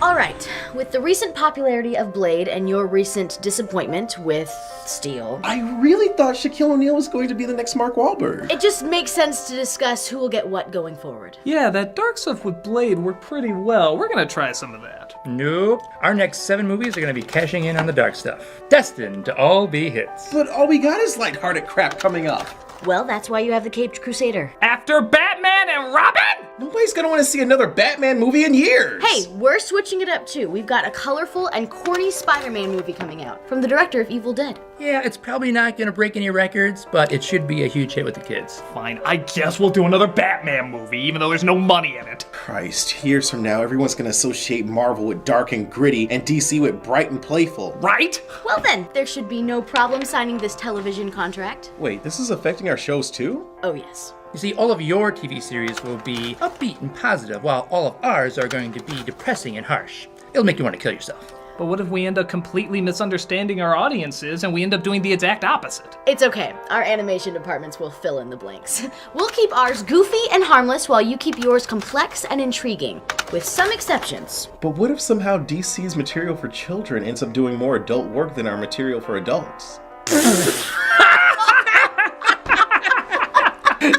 Alright, with the recent popularity of Blade and your recent disappointment with Steel, I really thought Shaquille O'Neal was going to be the next Mark Wahlberg. it just makes sense to discuss who will get what going forward. Yeah, that dark stuff with Blade worked pretty well. We're gonna try some of that. Nope. Our next 7 movies are gonna be cashing in on the dark stuff. Destined to all be hits. But all we got is lighthearted crap coming up. Well, that's why you have the Caped Crusader. After Batman and Robin? Nobody's gonna want to see another Batman movie in years. Hey, we're switching it up too. We've got a colorful and corny Spider-Man movie coming out from the director of Evil Dead. Yeah, it's probably not gonna break any records, but it should be a huge hit with the kids. Fine, I guess we'll do another Batman movie, even though there's no money in it. Christ, years from now, everyone's gonna associate Marvel with dark and gritty and DC with bright and playful. Right? Well then, there should be no problem signing this television contract. Wait, this is affecting our shows too? Oh yes. You see, all of your TV series will be upbeat and positive, while all of ours are going to be depressing and harsh. It'll make you want to kill yourself. But what if we end up completely misunderstanding our audiences and we end up doing the exact opposite? It's okay. Our animation departments will fill in the blanks. We'll keep ours goofy and harmless while you keep yours complex and intriguing, with some exceptions. But what if somehow DC's material for children ends up doing more adult work than our material for adults?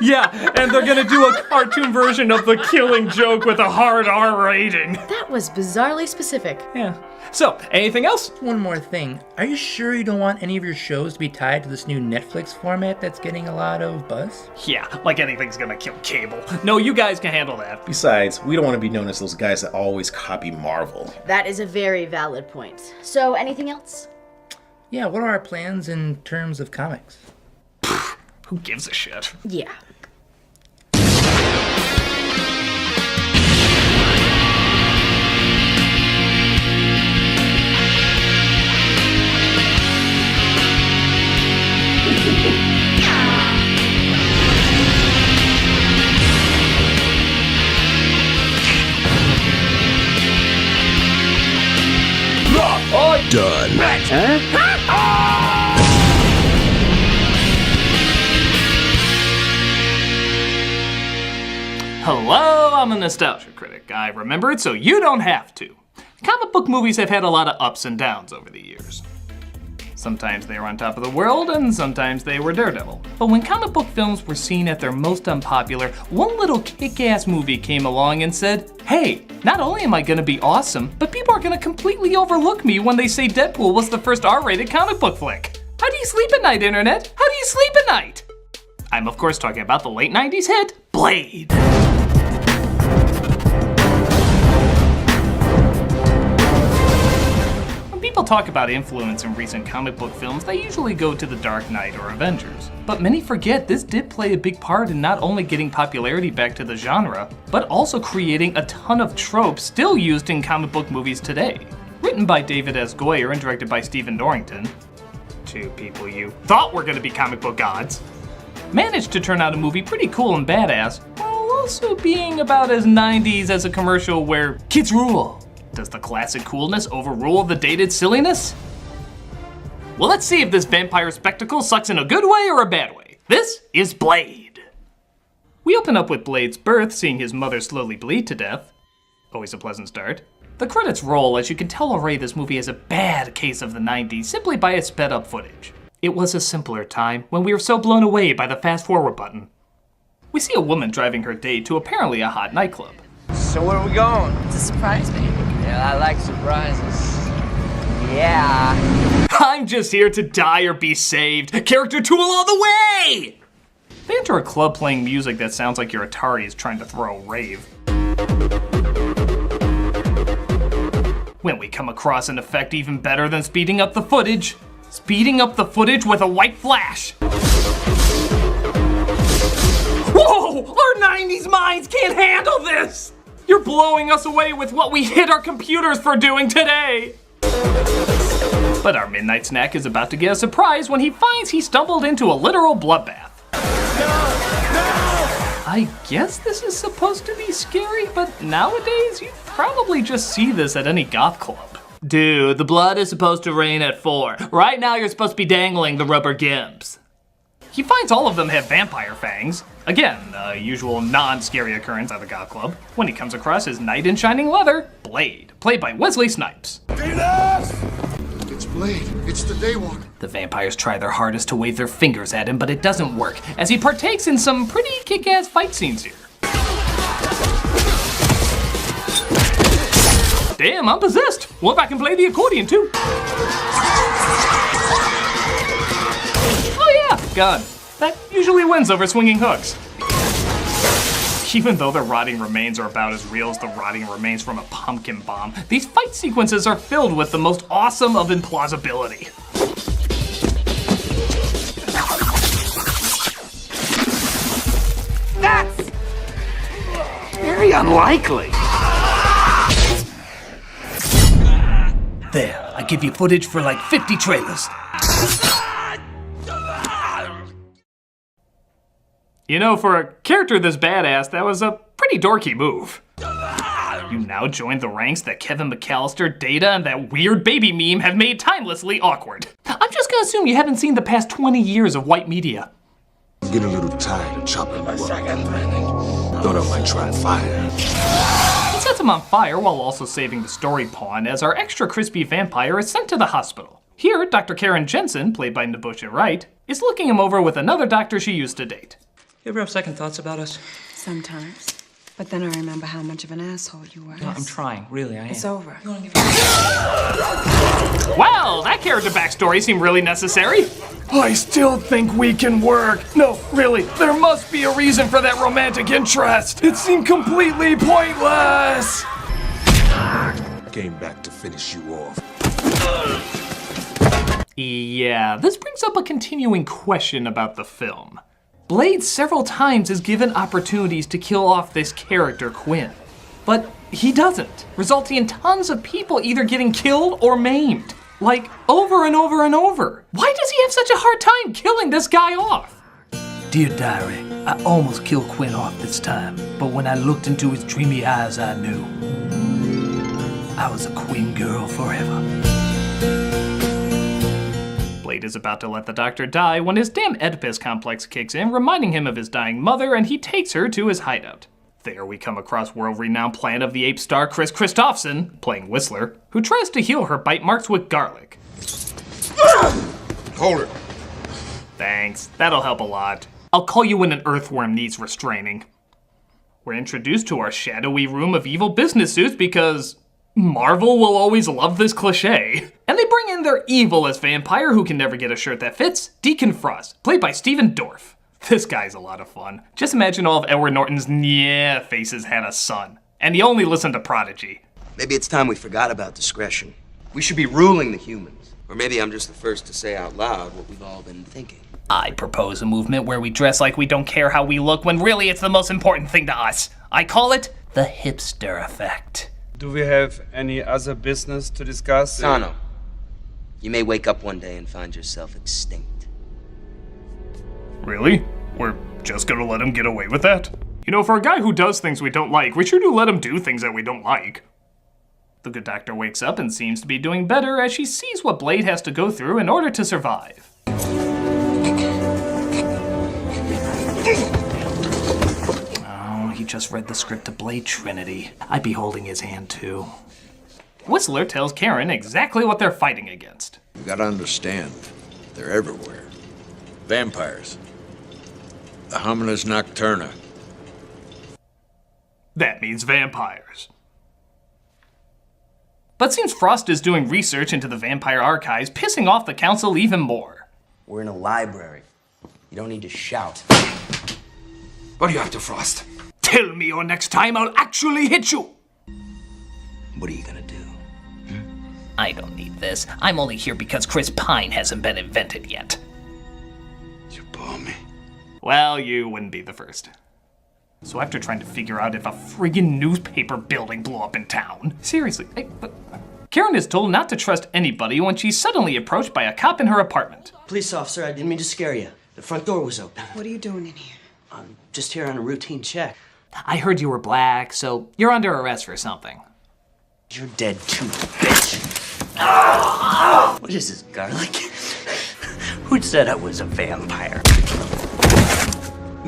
Yeah, and they're gonna do a cartoon version of The Killing Joke with a hard R rating. That was bizarrely specific. Yeah. So, anything else? One more thing. Are you sure you don't want any of your shows to be tied to this new Netflix format that's getting a lot of buzz? Yeah, like anything's gonna kill cable. No, you guys can handle that. Besides, we don't want to be known as those guys that always copy Marvel. That is a very valid point. So, anything else? Yeah, what are our plans in terms of comics? Who gives a shit? Yeah. Done. Hello, I'm a nostalgia critic. I remember it so you don't have to. Comic book movies have had a lot of ups and downs over the years. Sometimes they were on top of the world, and sometimes they were Daredevil. But when comic book films were seen at their most unpopular, one little kick-ass movie came along and said, hey, not only am I gonna be awesome, but people are gonna completely overlook me when they say Deadpool was the first R-rated comic book flick. How do you sleep at night, internet? How do you sleep at night? I'm of course talking about the late 90s hit, Blade. People talk about influence in recent comic book films, they usually go to The Dark Knight or Avengers. But many forget this did play a big part in not only getting popularity back to the genre, but also creating a ton of tropes still used in comic book movies today. Written by David S. Goyer and directed by Stephen Dorrington, two people you thought were gonna be comic book gods, managed to turn out a movie pretty cool and badass, while also being about as 90s as a commercial where kids rule. Does the classic coolness overrule the dated silliness? Well, let's see if this vampire spectacle sucks in a good way or a bad way. This is Blade. We open up with Blade's birth, seeing his mother slowly bleed to death. Always a pleasant start. The credits roll as you can tell already this movie is a bad case of the 90s simply by its sped up footage. It was a simpler time when we were so blown away by the fast forward button. We see a woman driving her date to apparently a hot nightclub. So where are we going? It's a surprise, baby. Yeah, I like surprises. Yeah. I'm just here to die or be saved. Character tool all the way! They enter a club playing music that sounds like your Atari is trying to throw a rave. When we come across an effect even better than speeding up the footage. Speeding up the footage with a white flash. Whoa! Our 90s minds can't handle this! You're blowing us away with what we hit our computers for doing today! But our midnight snack is about to get a surprise when he finds he stumbled into a literal bloodbath. I guess this is supposed to be scary, but nowadays you probably just see this at any goth club. Dude, the blood is supposed to rain at 4. Right now you're supposed to be dangling the rubber gimps. He finds all of them have vampire fangs. Again, a usual non-scary occurrence at the goth club, when he comes across his knight in shining leather, Blade, played by Wesley Snipes. It's Blade. It's the Daywalker. The vampires try their hardest to wave their fingers at him, but it doesn't work, as he partakes in some pretty kick-ass fight scenes here. Damn, I'm possessed! Well, if I can play the accordion too. Oh yeah, gun. That usually wins over swinging hooks. Even though the rotting remains are about as real as the rotting remains from a pumpkin bomb, these fight sequences are filled with the most awesome of implausibility. That's very unlikely. There, I give you footage for like 50 trailers. You know, for a character this badass, that was a pretty dorky move. You now join the ranks that Kevin McAllister, Data, and that weird baby meme have made timelessly awkward. I'm just gonna assume you haven't seen the past 20 years of white media. I'm getting a little tired of chopping you up. Thought I might try fire. He sets him on fire while also saving the story pawn as our extra crispy vampire is sent to the hospital. Here, Dr. Karen Jensen, played by Nebusha Wright, is looking him over with another doctor she used to date. You ever have second thoughts about us? Sometimes. But then I remember how much of an asshole you were. No, I'm trying. Really, I am. It's over. Well, that character backstory seemed really necessary. I still think we can work. No, really, there must be a reason for that romantic interest. It seemed completely pointless. Came back to finish you off. Yeah, this brings up a continuing question about the film. Blade several times is given opportunities to kill off this character, Quinn. But he doesn't, resulting in tons of people either getting killed or maimed. Like, over and over and over. Why does he have such a hard time killing this guy off? Dear Diary, I almost killed Quinn off this time, but when I looked into his dreamy eyes, I knew. I was a Quinn girl forever. Blade is about to let the doctor die when his damn Oedipus complex kicks in, reminding him of his dying mother, and he takes her to his hideout. There we come across world-renowned Planet of the Apes star Chris Christopherson, playing Whistler, who tries to heal her bite marks with garlic. Hold her. Thanks, that'll help a lot. I'll call you when an earthworm needs restraining. We're introduced to our shadowy room of evil business suits because Marvel will always love this cliche. And they bring in their evilest vampire who can never get a shirt that fits, Deacon Frost, played by Stephen Dorff. This guy's a lot of fun. Just imagine all of Edward Norton's yeah faces had a son. And he only listened to Prodigy. Maybe it's time we forgot about discretion. We should be ruling the humans. Or maybe I'm just the first to say out loud what we've all been thinking. I propose a movement where we dress like we don't care how we look when really it's the most important thing to us. I call it the hipster effect. Do we have any other business to discuss? Sano, you may wake up one day and find yourself extinct. Really? We're just gonna let him get away with that? You know, for a guy who does things we don't like, we sure do let him do things that we don't like. The good doctor wakes up and seems to be doing better as she sees what Blade has to go through in order to survive. Oh, he just read the script to Blade Trinity. I'd be holding his hand too. Whistler tells Karen exactly what they're fighting against. You gotta understand, they're everywhere. Vampires. The Hominis Nocturna. That means vampires. But seems Frost is doing research into the vampire archives, pissing off the council even more. We're in a library. You don't need to shout. What are you after, Frost? Tell me or next time I'll actually hit you. What are you gonna do? I don't need this. I'm only here because Chris Pine hasn't been invented yet. You bore me. Well, you wouldn't be the first. So after trying to figure out if a friggin' newspaper building blew up in town, seriously, Karen is told not to trust anybody when she's suddenly approached by a cop in her apartment. Police officer, I didn't mean to scare you. The front door was open. What are you doing in here? I'm just here on a routine check. I heard you were black, so you're under arrest for something. You're dead too, bitch. What is this, garlic? Who said I was a vampire?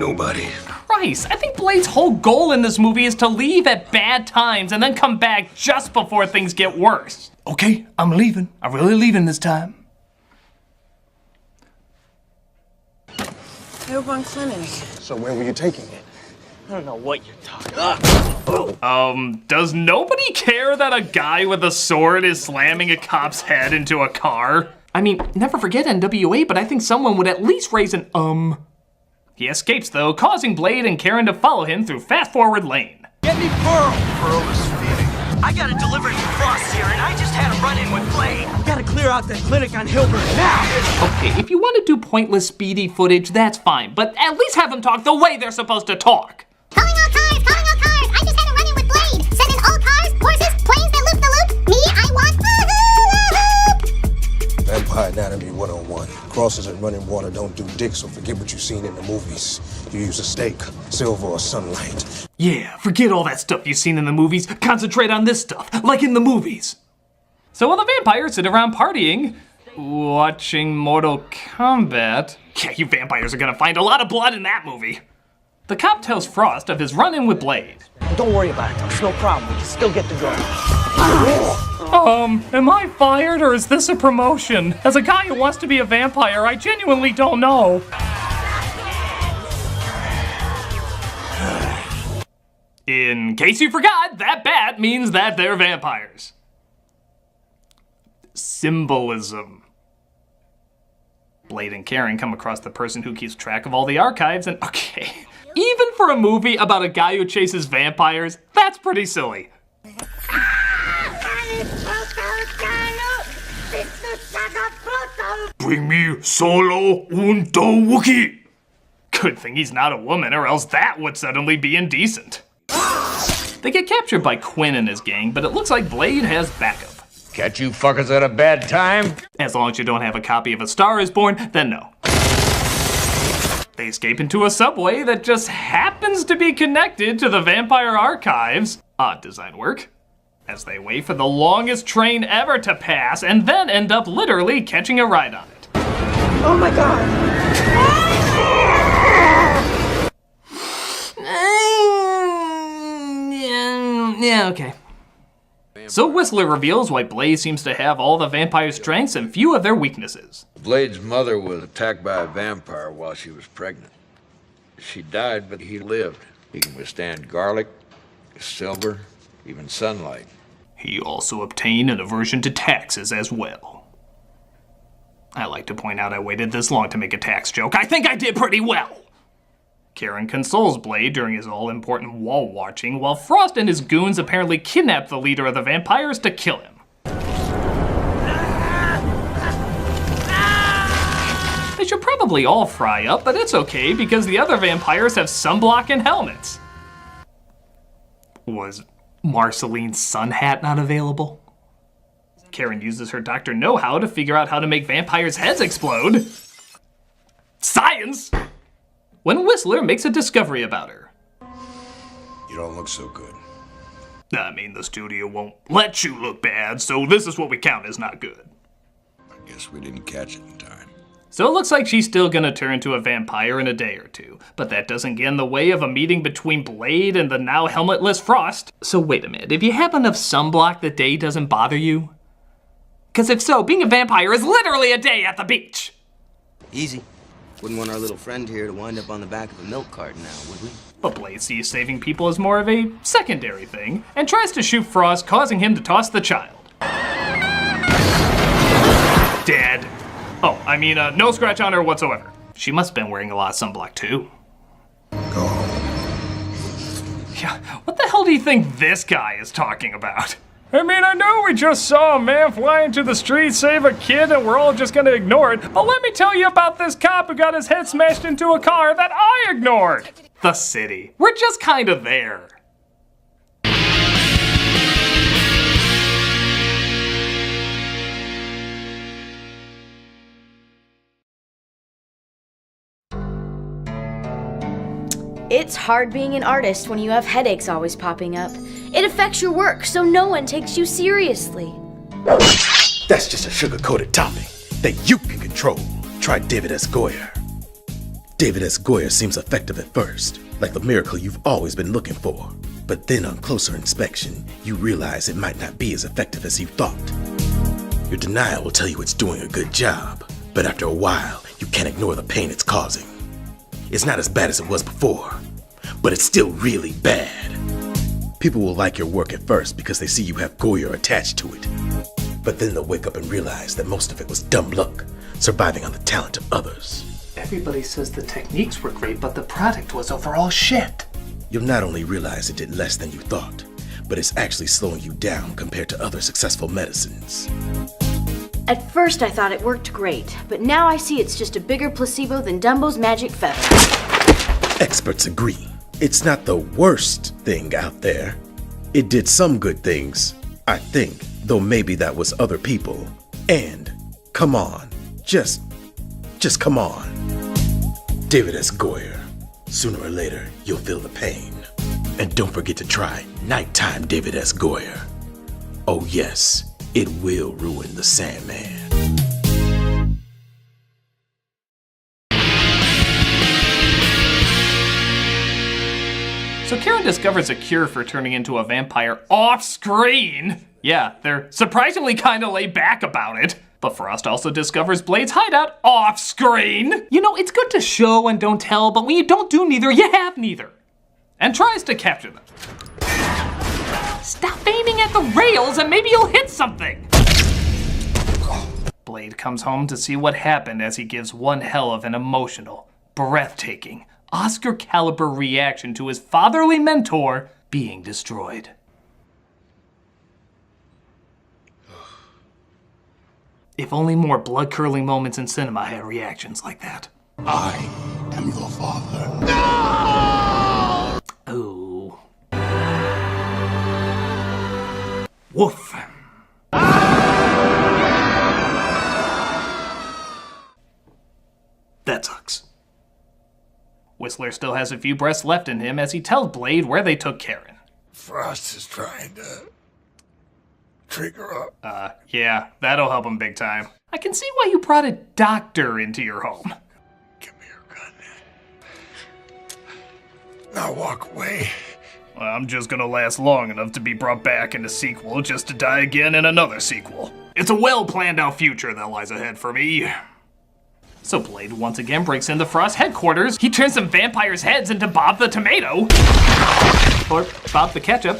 Nobody. Christ, I think Blade's whole goal in this movie is to leave at bad times and then come back just before things get worse. Okay, I'm leaving. I'm really leaving this time. Newborn clinic. So where were you taking it? I don't know what you're talking about. Does nobody care that a guy with a sword is slamming a cop's head into a car? I mean, never forget NWA, but I think someone would at least raise an He escapes though, causing Blade and Karen to follow him through Fast Forward Lane. Get me Pearl! Pearl is feeding. I got a delivery from Frost here, and I just had a run-in with Blade. Gotta clear out that clinic on Hilbert now! Okay, if you want to do pointless speedy footage, that's fine, but at least have them talk the way they're supposed to talk. Calling all cars, calling all cars! I just had a run-in with Blade! Send in all cars, horses, planes that loop the loop! Me, I want woohoo! Vampire Anatomy 101. Crosses and running water don't do dick, so forget what you've seen in the movies. You use a steak, silver, or sunlight. Yeah, forget all that stuff you've seen in the movies. Concentrate on this stuff, like in the movies. So while the vampires sit around partying, watching Mortal Kombat. Yeah, you vampires are gonna find a lot of blood in that movie. The cop tells Frost of his run-in with Blade. Don't worry about it, though. It's no problem. We can still get the girl. Am I fired or is this a promotion? As a guy who wants to be a vampire, I genuinely don't know. In case you forgot, that bat means that they're vampires. Symbolism. Blade and Karen come across the person who keeps track of all the archives and okay. Even for a movie about a guy who chases vampires, that's pretty silly. Bring me Solo und Wookie. Good thing he's not a woman, or else that would suddenly be indecent. They get captured by Quinn and his gang, but it looks like Blade has backup. Catch you fuckers at a bad time? As long as you don't have a copy of A Star Is Born, then no. They escape into a subway that just happens to be connected to the vampire archives. Odd design work. As they wait for the longest train ever to pass and then end up literally catching a ride on it. Oh my god! Yeah, okay. So Whistler reveals why Blade seems to have all the vampire strengths and few of their weaknesses. Blade's mother was attacked by a vampire while she was pregnant. She died, but he lived. He can withstand garlic, silver, even sunlight. He also obtained an aversion to taxes as well. I like to point out I waited this long to make a tax joke. I think I did pretty well! Karen consoles Blade during his all-important wall watching, while Frost and his goons apparently kidnap the leader of the vampires to kill him. They should probably all fry up, but it's okay because the other vampires have sunblock and helmets. Was Marceline's sun hat not available? Karen uses her Dr. Know-how to figure out how to make vampires' heads explode. Science! When Whistler makes a discovery about her. You don't look so good. I mean, the studio won't let you look bad, so this is what we count as not good. I guess we didn't catch it in time. So it looks like she's still gonna turn into a vampire in a day or two, but that doesn't get in the way of a meeting between Blade and the now helmetless Frost. So wait a minute, if you have enough sunblock, the day doesn't bother you? Because if so, being a vampire is literally a day at the beach. Easy. Wouldn't want our little friend here to wind up on the back of a milk carton now, would we? But Blade sees saving people as more of a secondary thing, and tries to shoot Frost, causing him to toss the child. Dead. Oh, I mean, no scratch on her whatsoever. She must have been wearing a lot of sunblock too. Go home. Yeah, what the hell do you think this guy is talking about? I mean, I know we just saw a man fly into the street, save a kid, and we're all just gonna ignore it, but let me tell you about this cop who got his head smashed into a car that I ignored. The city. We're just kind of there. It's hard being an artist when you have headaches always popping up. It affects your work, so no one takes you seriously. That's just a sugar-coated topping that you can control. Try David S. Goyer. David S. Goyer seems effective at first, like the miracle you've always been looking for. But then on closer inspection, you realize it might not be as effective as you thought. Your denial will tell you it's doing a good job, but after a while, you can't ignore the pain it's causing. It's not as bad as it was before, but it's still really bad. People will like your work at first because they see you have Goyer attached to it. But then they'll wake up and realize that most of it was dumb luck, surviving on the talent of others. Everybody says the techniques were great, but the product was overall shit. You'll not only realize it did less than you thought, but it's actually slowing you down compared to other successful medicines. At first I thought it worked great, but now I see it's just a bigger placebo than Dumbo's magic feather. Experts agree. It's not the worst thing out there. It did some good things, I think, though maybe that was other people. And, come on, just come on. David S. Goyer. Sooner or later, you'll feel the pain. And don't forget to try Nighttime David S. Goyer. Oh yes, it will ruin the Sandman. So Karen discovers a cure for turning into a vampire off-screen. Yeah, they're surprisingly kinda laid back about it. But Frost also discovers Blade's hideout off-screen. You know, it's good to show and don't tell, but when you don't do neither, you have neither. And tries to capture them. Stop aiming at the rails and maybe you'll hit something. Blade comes home to see what happened as he gives one hell of an emotional, breathtaking, Oscar-caliber reaction to his fatherly mentor being destroyed. If only more blood-curdling moments in cinema had reactions like that. I am your father. Oh. Woof. That sucks. Whistler still has a few breaths left in him as he tells Blade where they took Karen. Frost is trying to trigger up. Yeah, that'll help him big time. I can see why you brought a doctor into your home. Give me your gun. Now walk away. Well, I'm just gonna last long enough to be brought back in a sequel just to die again in another sequel. It's a well-planned out future that lies ahead for me. So Blade once again breaks into Frost's headquarters. He turns some vampires' heads into Bob the Tomato. Or Bob the Ketchup.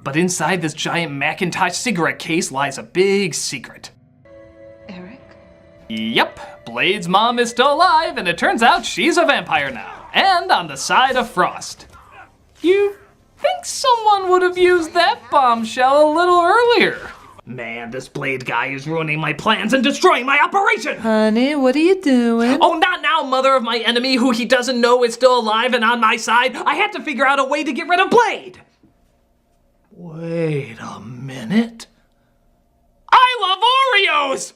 But inside this giant Macintosh cigarette case lies a big secret. Eric? Yep, Blade's mom is still alive, and it turns out she's a vampire now. And on the side of Frost. You think someone would have used that bombshell a little earlier. Man, this Blade guy is ruining my plans and destroying my operation! Honey, what are you doing? Oh, not now, mother of my enemy who he doesn't know is still alive and on my side. I had to figure out a way to get rid of Blade. Wait a minute. I love Oreos!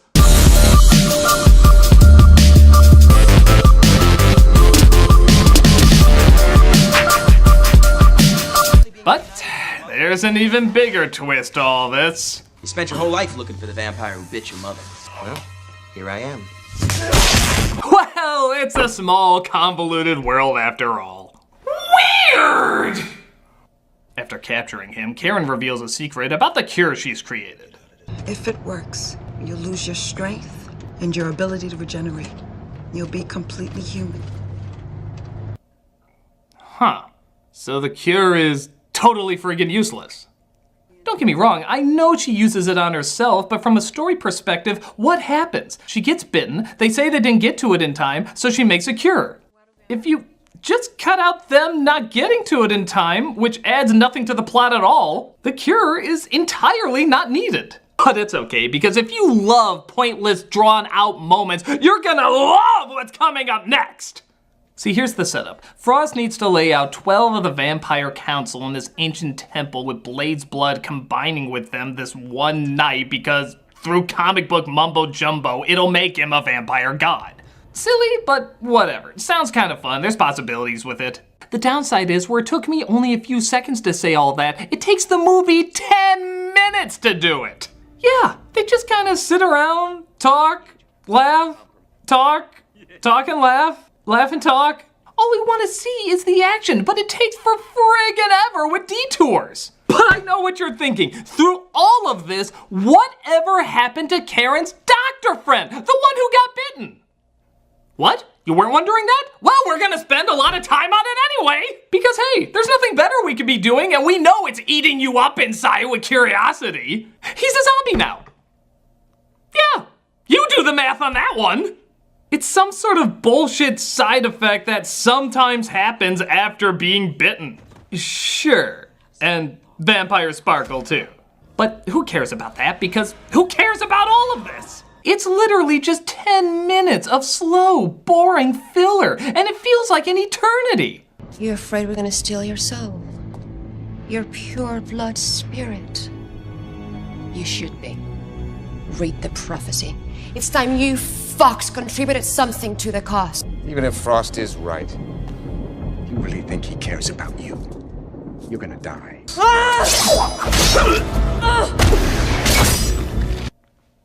But there's an even bigger twist to all this. You spent your whole life looking for the vampire who bit your mother. Well, here I am. Well, it's a small, convoluted world after all. Weird! After capturing him, Karen reveals a secret about the cure she's created. If it works, you'll lose your strength and your ability to regenerate. You'll be completely human. Huh. So the cure is totally friggin' useless. Don't get me wrong, I know she uses it on herself, but from a story perspective, what happens? She gets bitten, they say they didn't get to it in time, so she makes a cure. If you just cut out them not getting to it in time, which adds nothing to the plot at all, the cure is entirely not needed. But it's okay, because if you love pointless, drawn-out moments, you're gonna love what's coming up next! See, here's the setup. Frost needs to lay out 12 of the Vampire Council in this ancient temple with Blade's blood combining with them this one night because through comic book mumbo-jumbo, it'll make him a vampire god. Silly, but whatever. Sounds kind of fun. There's possibilities with it. The downside is where it took me only a few seconds to say all that, it takes the movie 10 minutes to do it. Yeah, they just kind of sit around, talk, laugh, talk and laugh. Laugh and talk. All we want to see is the action, but it takes for friggin' ever with detours. But I know what you're thinking. Through all of this, whatever happened to Karen's doctor friend? The one who got bitten? What? You weren't wondering that? Well, we're gonna spend a lot of time on it anyway. Because hey, there's nothing better we could be doing, and we know it's eating you up inside with curiosity. He's a zombie now. Yeah, you do the math on that one. It's some sort of bullshit side effect that sometimes happens after being bitten. Sure, and vampires sparkle too. But who cares about that? Because who cares about all of this? It's literally just 10 minutes of slow, boring filler, and it feels like an eternity. You're afraid we're gonna steal your soul? Your pure blood spirit? You should be. Read the prophecy. It's time you fucks contributed something to the cause. Even if Frost is right, you really think he cares about you? You're gonna die.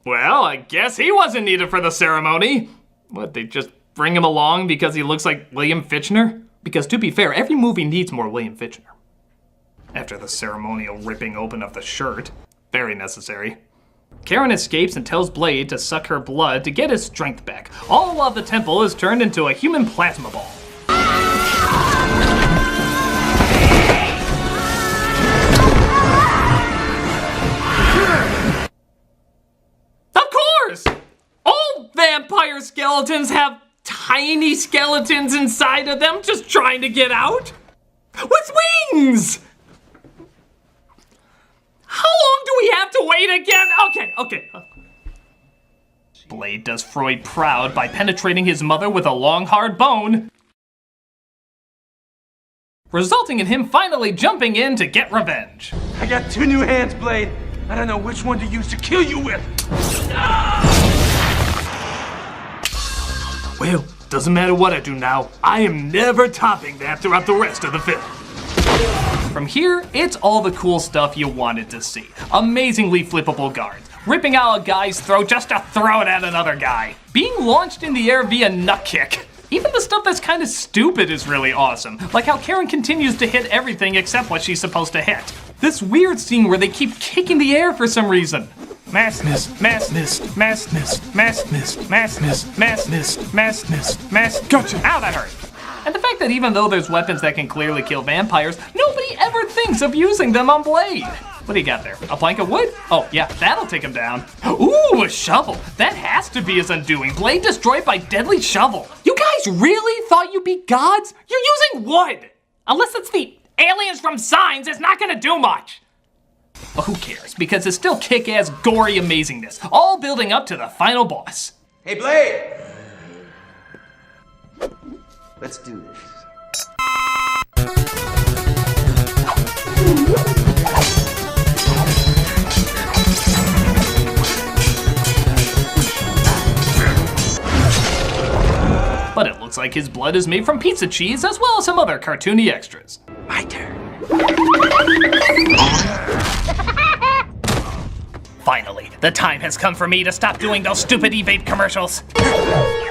Well, I guess he wasn't needed for the ceremony. What, they just bring him along because he looks like William Fichtner? Because to be fair, every movie needs more William Fichtner. After the ceremonial ripping open of the shirt. Very necessary. Karen escapes and tells Blade to suck her blood to get his strength back, all while the temple is turned into a human plasma ball. Of course! All vampire skeletons have tiny skeletons inside of them just trying to get out. With wings! How long do we have to wait again? Okay. Blade does Freud proud by penetrating his mother with a long, hard bone, resulting in him finally jumping in to get revenge. I got 2 new hands, Blade. I don't know which one to use to kill you with. Well, doesn't matter what I do now. I am never topping that throughout the rest of the film. From here, it's all the cool stuff you wanted to see. Amazingly flippable guards, ripping out a guy's throat just to throw it at another guy, being launched in the air via nut kick. Even the stuff that's kind of stupid is really awesome, like how Karen continues to hit everything except what she's supposed to hit. This weird scene where they keep kicking the air for some reason. Mass mist, mass mist, mass mist, mass mist, mass mist, mass mist, mass mist, mass. Gotcha! Ow, that hurt! And the fact that even though there's weapons that can clearly kill vampires, nobody ever thinks of using them on Blade. What do you got there? A plank of wood? Oh, yeah, that'll take him down. Ooh, a shovel. That has to be his undoing. Blade destroyed by deadly shovel. You guys really thought you'd be gods? You're using wood. Unless it's the aliens from Signs, it's not gonna do much. But who cares? Because it's still kick-ass, gory amazingness, all building up to the final boss. Hey, Blade! Let's do this. But it looks like his blood is made from pizza cheese as well as some other cartoony extras. My turn. Finally, the time has come for me to stop doing those stupid e-vape commercials.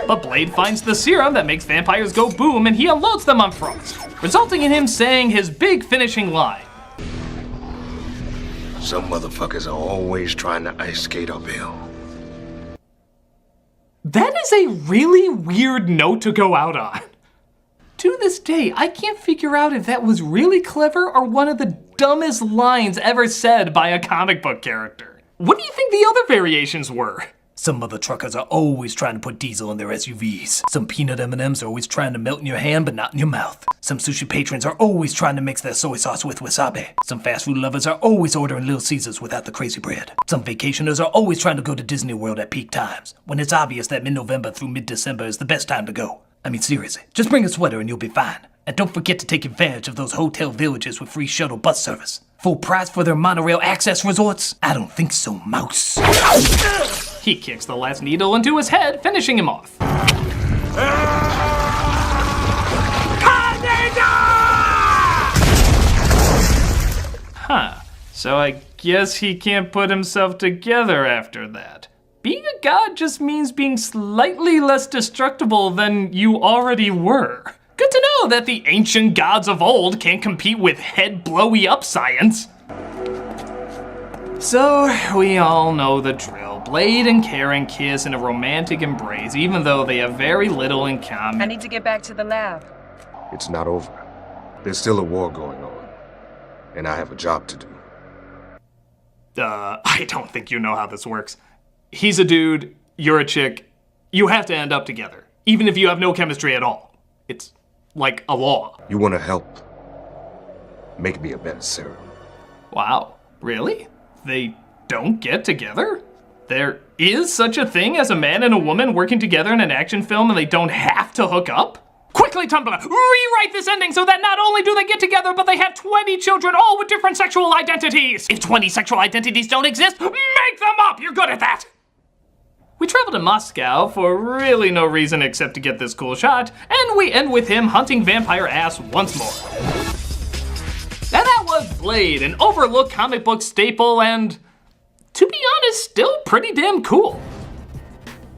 But Blade finds the serum that makes vampires go boom and he unloads them on Frost, resulting in him saying his big finishing line. Some motherfuckers are always trying to ice skate uphill. That is a really weird note to go out on. To this day, I can't figure out if that was really clever or one of the dumbest lines ever said by a comic book character. What do you think the other variations were? Some mother truckers are always trying to put diesel in their SUVs. Some peanut M&Ms are always trying to melt in your hand but not in your mouth. Some sushi patrons are always trying to mix their soy sauce with wasabi. Some fast food lovers are always ordering Little Caesars without the crazy bread. Some vacationers are always trying to go to Disney World at peak times, when it's obvious that mid-November through mid-December is the best time to go. I mean, seriously, just bring a sweater and you'll be fine. And don't forget to take advantage of those hotel villages with free shuttle bus service. Full price for their monorail access resorts? I don't think so, mouse. He kicks the last needle into his head, finishing him off. Huh, so I guess he can't put himself together after that. Being a god just means being slightly less destructible than you already were. Good to know that the ancient gods of old can't compete with head-blowy-up science. So, we all know the drill. Blade and Karen kiss in a romantic embrace, even though they have very little in common. I need to get back to the lab. It's not over. There's still a war going on, and I have a job to do. I don't think you know how this works. He's a dude, you're a chick. You have to end up together, even if you have no chemistry at all. It's like a law. You want to help make me a better serum? Wow, really? They don't get together? There is such a thing as a man and a woman working together in an action film and they don't have to hook up? Quickly, Tumblr, rewrite this ending so that not only do they get together, but they have 20 children, all with different sexual identities. If 20 sexual identities don't exist, make them up! You're good at that! We travel to Moscow for really no reason except to get this cool shot, and we end with him hunting vampire ass once more. And that was Blade, an overlooked comic book staple and, to be honest, still pretty damn cool.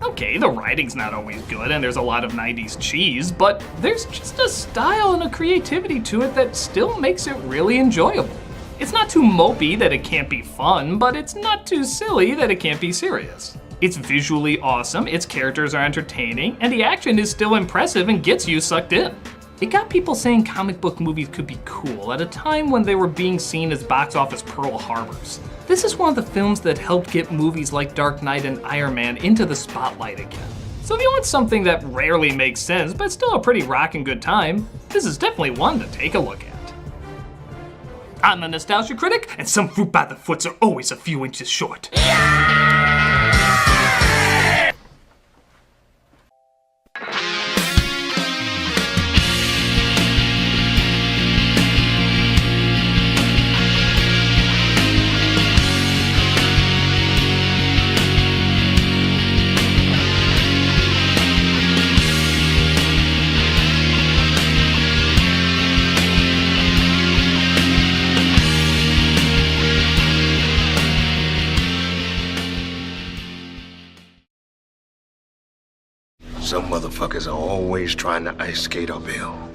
Okay, the writing's not always good and there's a lot of 90s cheese, but there's just a style and a creativity to it that still makes it really enjoyable. It's not too mopey that it can't be fun, but it's not too silly that it can't be serious. It's visually awesome, its characters are entertaining, and the action is still impressive and gets you sucked in. It got people saying comic book movies could be cool at a time when they were being seen as box office Pearl Harbors. This is one of the films that helped get movies like Dark Knight and Iron Man into the spotlight again. So if you want something that rarely makes sense, but still a pretty rockin' good time, this is definitely one to take a look at. I'm the Nostalgia Critic, and some fruit by the foots are always a few inches short. Some motherfuckers are always trying to ice skate uphill.